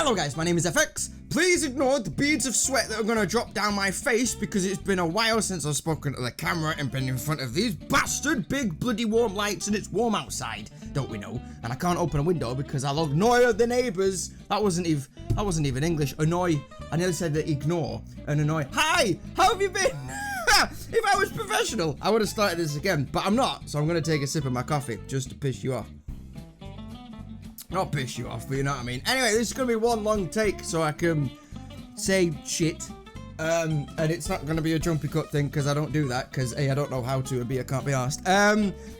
Hello guys, my name is FX. Please ignore the beads of sweat that are going to drop down my face because it's been a while since I've spoken to the camera and been in front of these bastard big bloody warm lights, and it's warm outside, don't we know? And I can't open a window because I'll annoy the neighbours. That wasn't even English. Annoy. I nearly said that ignore and annoy. Hi, how have you been? If I was professional, I would have started this again, but I'm not, so I'm going to take a sip of my coffee just to piss you off. Not piss you off, but you know what I mean. Anyway, this is going to be one long take so I can say shit. And it's not going to be a jumpy cut thing because I don't do that because A, I don't know how to, and B, I can't be arsed.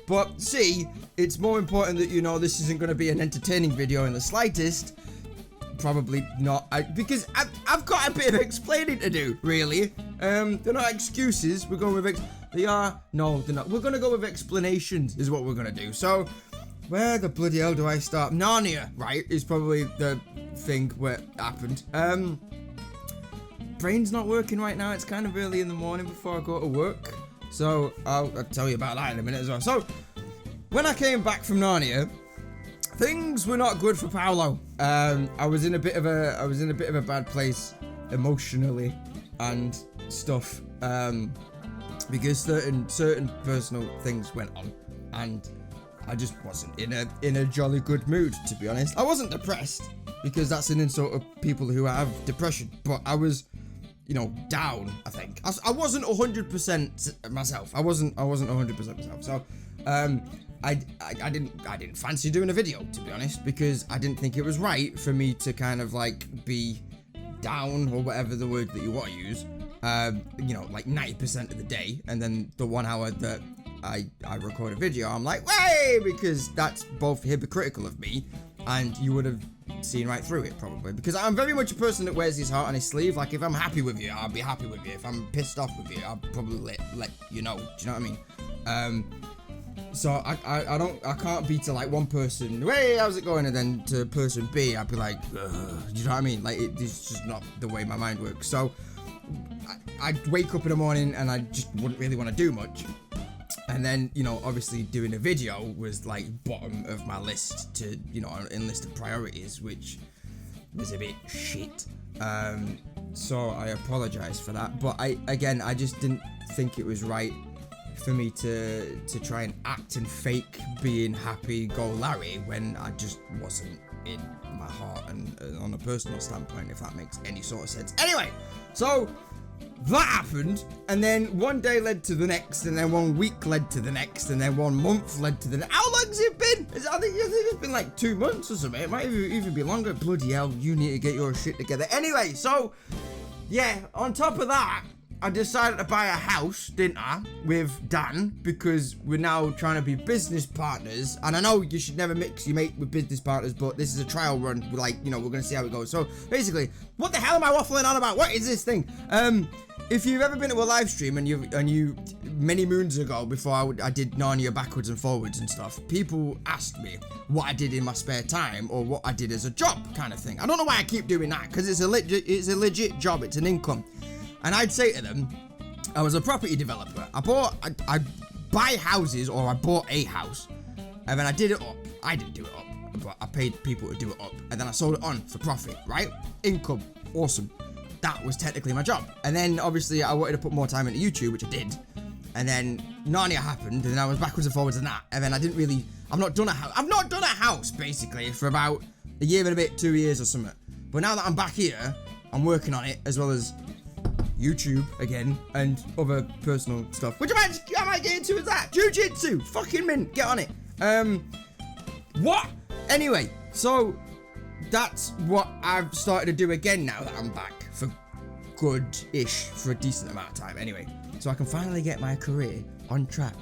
But C, it's more important that you know this isn't going to be an entertaining video in the slightest. Probably not, because I've got a bit of explaining to do, really. They're not excuses, we're going with no, they're not. We're going to go with explanations is what we're going to do. So, where the bloody hell do I start? Narnia, right, is probably the thing where it happened. Brain's not working right now. It's kind of early in the morning before I go to work. So, I'll tell you about that in a minute as well. So, when I came back from Narnia, things were not good for Paolo. I was in a bit of a bad place emotionally and stuff. Because certain personal things went on, and I just wasn't in a jolly good mood, to be honest. I wasn't depressed, because that's an insult of people who have depression, but I was, you know, down, I think. I wasn't 100% myself. I wasn't 100% myself. So, I didn't fancy doing a video, to be honest, because I didn't think it was right for me to kind of like be down, or whatever the word that you want to use, you know, like 90% of the day, and then the 1 hour that I record a video, I'm like, way, because that's both hypocritical of me, and you would have seen right through it, probably, because I'm very much a person that wears his heart on his sleeve. Like, if I'm happy with you, I'll be happy with you. If I'm pissed off with you, I'll probably let you know. Do you know what I mean? So I can't be to like one person, hey, how's it going, and then to person B, I'd be like, ugh, do you know what I mean? Like, it's just not the way my mind works. So I'd wake up in the morning and I just wouldn't really want to do much. And then, you know, obviously doing a video was like bottom of my list to, you know, in list of priorities, which was a bit shit. So I apologize for that. But I just didn't think it was right for me to try and act and fake being happy go Larry when I just wasn't in my heart, and on a personal standpoint, if that makes any sort of sense. Anyway, so that happened, and then one day led to the next, and then 1 week led to the next, and then 1 month led to the next. How long's it been? I think it's been like 2 months or something. It might even be longer. Bloody hell, you need to get your shit together. Anyway, so yeah, on top of that, I decided to buy a house, didn't I, with Dan, because we're now trying to be business partners. And I know you should never mix your mate with business partners, but this is a trial run. We're like, you know, we're going to see how it goes. So basically, what the hell am I waffling on about? What is this thing? If you've ever been to a live stream and you many moons ago, before I did Narnia backwards and forwards and stuff, people asked me what I did in my spare time or what I did as a job kind of thing. I don't know why I keep doing that, because it's a legit job. It's an income. And I'd say to them, I was a property developer. I buy houses, or I bought a house, and then I did it up. I didn't do it up, but I paid people to do it up, and then I sold it on for profit, right? Income, awesome. That was technically my job. And then obviously I wanted to put more time into YouTube, which I did. And then Narnia happened, and then I was backwards and forwards in that. And then I've not done a house basically for about a year and a bit, 2 years or something. But now that I'm back here, I'm working on it, as well as YouTube again, and other personal stuff, which I might get into with that. Jiu-jitsu, fucking mint, get on it. What? Anyway, so that's what I've started to do again now that I'm back for good-ish, for a decent amount of time anyway, so I can finally get my career on track.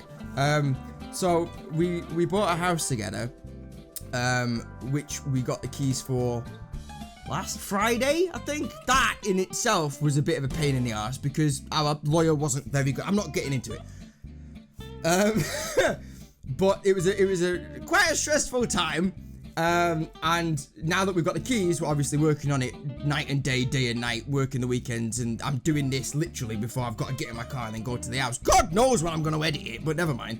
So we bought a house together, which we got the keys for last Friday, I think. That in itself was a bit of a pain in the arse because our lawyer wasn't very good. I'm not getting into it. But it was quite a stressful time. And now that we've got the keys, we're obviously working on it night and day and night, working the weekends, and I'm doing this literally before I've got to get in my car and then go to the house. God knows when I'm going to edit it, but never mind.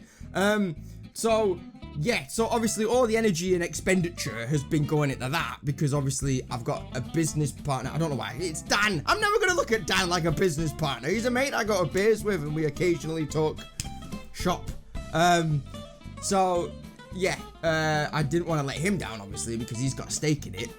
So yeah, so obviously all the energy and expenditure has been going into that because obviously I've got a business partner. I don't know why. It's Dan. I'm never going to look at Dan like a business partner. He's a mate I got a beers with and we occasionally talk shop. So, yeah, I didn't want to let him down, obviously, because he's got a stake in it.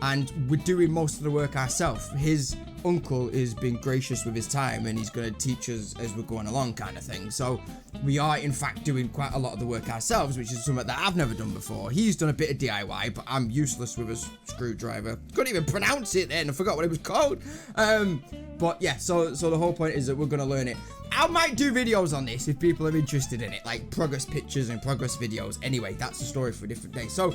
And we're doing most of the work ourselves. His uncle is being gracious with his time and he's going to teach us as we're going along kind of thing. So we are in fact doing quite a lot of the work ourselves, which is something that I've never done before. He's done a bit of DIY, but I'm useless with a screwdriver. Couldn't even pronounce it then. I forgot what it was called. But yeah, so the whole point is that we're going to learn it. I might do videos on this if people are interested in it, like progress pictures and progress videos. Anyway, that's a story for a different day. So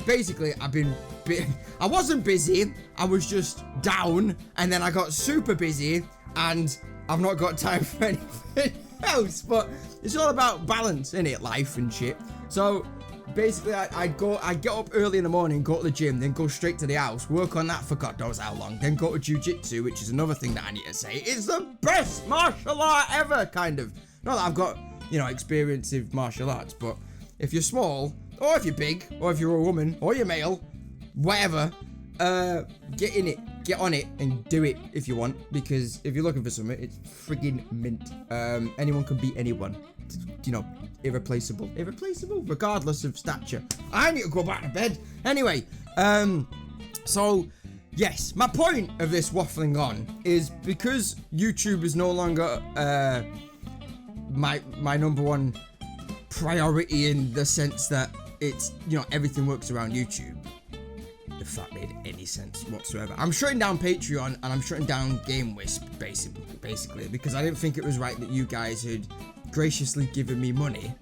basically, I wasn't busy, I was just down, and then I got super busy, and I've not got time for anything else, but it's all about balance, innit, life and shit. So, basically, I get up early in the morning, go to the gym, then go straight to the house, work on that for God knows how long, then go to jiu-jitsu, which is another thing that I need to say. It's the best martial art ever, kind of. Not that I've got, you know, experience with martial arts, but if you're small, or if you're big, or if you're a woman, or you're male, whatever, get in it, get on it, and do it if you want, because if you're looking for something, it's friggin' mint. Anyone can beat anyone. You know, irreplaceable, regardless of stature. I need to go back to bed. Anyway, so, yes, my point of this waffling on is because YouTube is no longer, my number one priority in the sense that it's, you know, everything works around YouTube. If that made any sense whatsoever. I'm shutting down Patreon and I'm shutting down GameWisp basically because I didn't think it was right that you guys had graciously given me money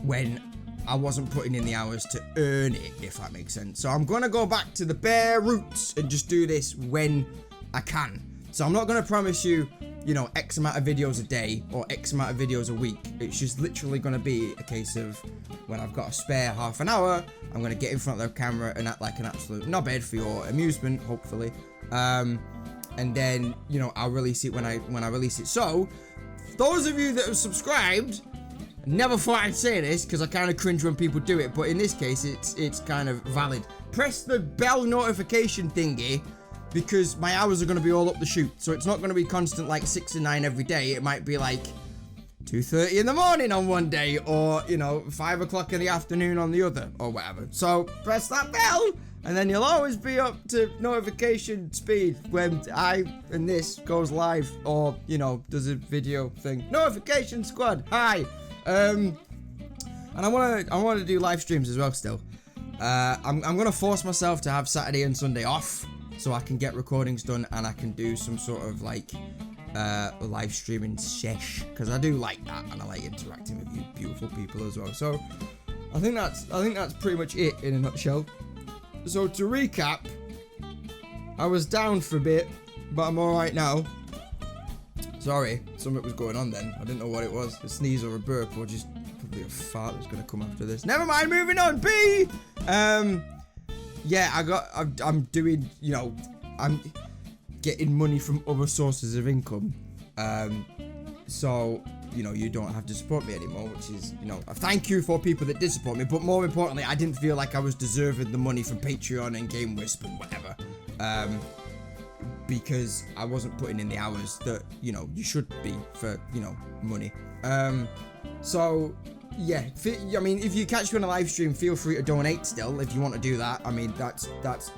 when I wasn't putting in the hours to earn it, if that makes sense. So I'm gonna go back to the bare roots and just do this when I can. So I'm not gonna promise you, you know, X amount of videos a day or X amount of videos a week. It's just literally going to be a case of when I've got a spare half an hour, I'm going to get in front of the camera and act like an absolute knobhead for your amusement, hopefully. And then, you know, I'll release it when I release it. So, those of you that have subscribed, never thought I'd say this because I kind of cringe when people do it, but in this case, it's kind of valid. Press the bell notification thingy, because my hours are going to be all up the chute. So it's not going to be constant like 6 to 9 every day. It might be like 2:30 in the morning on one day, or, you know, 5 o'clock in the afternoon on the other, or whatever. So press that bell, and then you'll always be up to notification speed when this goes live, or, you know, does a video thing. Notification squad, hi. And I want to do live streams as well still. I'm going to force myself to have Saturday and Sunday off, so I can get recordings done and I can do some sort of like live streaming sesh, because I do like that and I like interacting with you beautiful people as well. So I think that's pretty much it in a nutshell. So to recap, I was down for a bit, but I'm alright now. Sorry, something was going on then. I didn't know what it was, a sneeze or a burp or just probably a fart that's gonna come after this. Never mind, moving on. B. Yeah, I'm doing, you know, I'm getting money from other sources of income. So, you know, you don't have to support me anymore, which is, you know, a thank you for people that did support me. But more importantly, I didn't feel like I was deserving the money from Patreon and GameWisp and whatever. Because I wasn't putting in the hours that, you know, you should be for, you know, money. So, yeah, I mean, if you catch me on a live stream, feel free to donate still if you want to do that. I mean, that's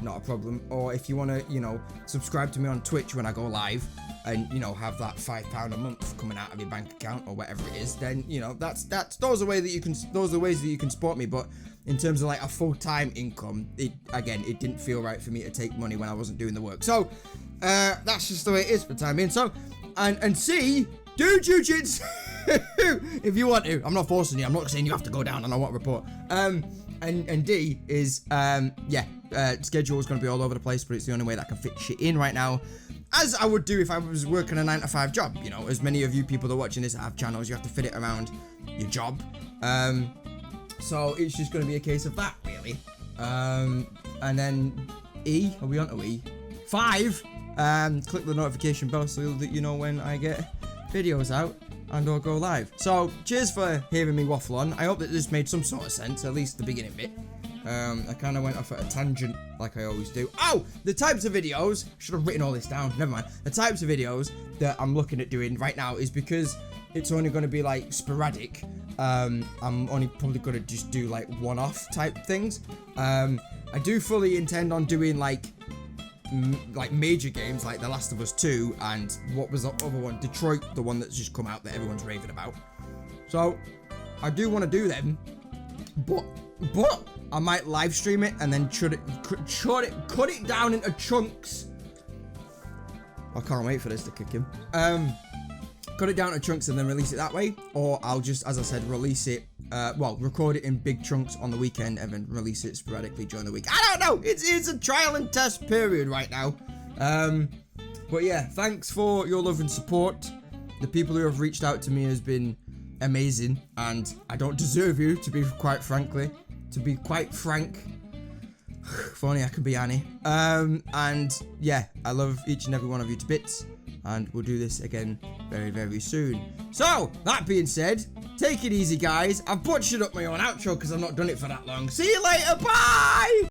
not a problem. Or if you want to, you know, subscribe to me on Twitch when I go live and, you know, have that £5 a month coming out of your bank account or whatever it is, then, you know, those are ways that you can support me. But in terms of like a full-time income, it didn't feel right for me to take money when I wasn't doing the work. So that's just the way it is for the time being. So and C, do jiu-jitsu if you want to. I'm not forcing you. I'm not saying you have to go down and I want to report. And D is schedule is going to be all over the place, but it's the only way that I can fit shit in right now, as I would do if I was working a 9-to-5 job. You know, as many of you people that are watching this that have channels, you have to fit it around your job. So it's just going to be a case of that, really. And then E, are we on to E? 5, click the notification bell so that you know when I get videos out. and or go live. So, cheers for hearing me waffle on. I hope that this made some sort of sense, at least the beginning bit. I kind of went off at a tangent like I always do. Oh, the types of videos, should have written all this down, never mind. The types of videos that I'm looking at doing right now is because it's only going to be like sporadic. I'm only probably going to just do like one-off type things. I do fully intend on doing like major games like The Last of Us 2 and what was the other one, Detroit, the one that's just come out that everyone's raving about. So I do want to do them, but I might live stream it and then cut it down into chunks. I can't wait for this to kick in. Cut it down to chunks and then release it that way, or I'll just, as I said, release it. Record it in big chunks on the weekend and then release it sporadically during the week. I don't know. It's a trial and test period right now. But yeah, thanks for your love and support. The people who have reached out to me has been amazing, and I don't deserve you, to be quite frank. If only I could be Annie. And yeah, I love each and every one of you to bits, and we'll do this again very, very soon. So, that being said, take it easy, guys. I've butchered up my own outro because I've not done it for that long. See you later. Bye!